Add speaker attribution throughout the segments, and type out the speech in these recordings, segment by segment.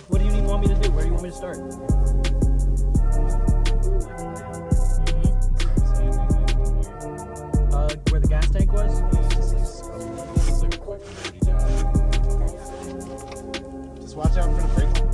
Speaker 1: what do you want me to do? Where do you want me to start? Where the gas tank was?
Speaker 2: It's like a quick, dirty job. Just watch out for the brake line.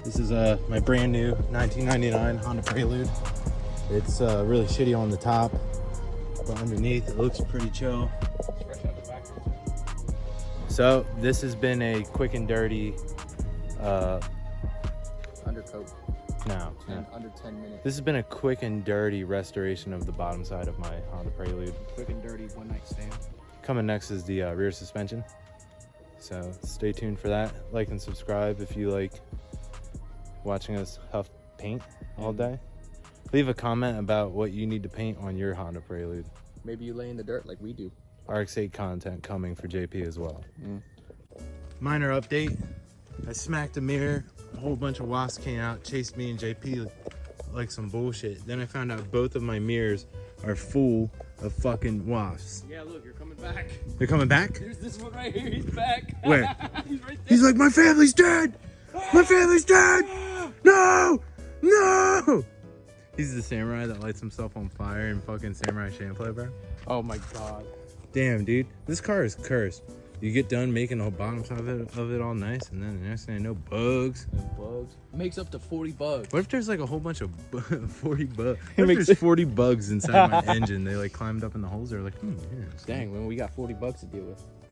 Speaker 2: This is my brand new 1999 Honda Prelude. It's really shitty on the top, but underneath it looks pretty chill. So this has been a quick and dirty
Speaker 3: Undercoat.
Speaker 2: no.
Speaker 3: Under 10 minutes.
Speaker 2: This has been a quick and dirty restoration of the bottom side of my Honda Prelude.
Speaker 3: Quick and dirty one night stand.
Speaker 2: Coming next is the rear suspension. So stay tuned for that. Like and subscribe if you like watching us huff paint all day. Leave a comment about what you need to paint on your Honda Prelude.
Speaker 3: Maybe you lay in the dirt like we do.
Speaker 2: RX-8 content coming for JP as well. Minor update. I smacked a mirror. A whole bunch of wasps came out, chased me and JP like some bullshit. Then I found out both of my mirrors are full of fucking wasps.
Speaker 3: Yeah, look, you're coming back.
Speaker 2: They're coming back?
Speaker 3: There's this one right here. He's back.
Speaker 2: Where?
Speaker 3: He's right there.
Speaker 2: He's like, my family's dead! My family's dead! No! No! He's the samurai that lights himself on fire in fucking Samurai Champloo, bro.
Speaker 3: Oh my god.
Speaker 2: Damn, dude. This car is cursed. You get done making the whole bottom side of it all nice, and then the next thing, no bugs.
Speaker 3: Bugs. Makes up to 40 bugs.
Speaker 2: What if there's like a whole bunch of 40 bugs? What if there's 40 bugs inside my engine? They like climbed up in the holes. They're like, yeah.
Speaker 3: Dang, man, we got 40 bucks to deal with.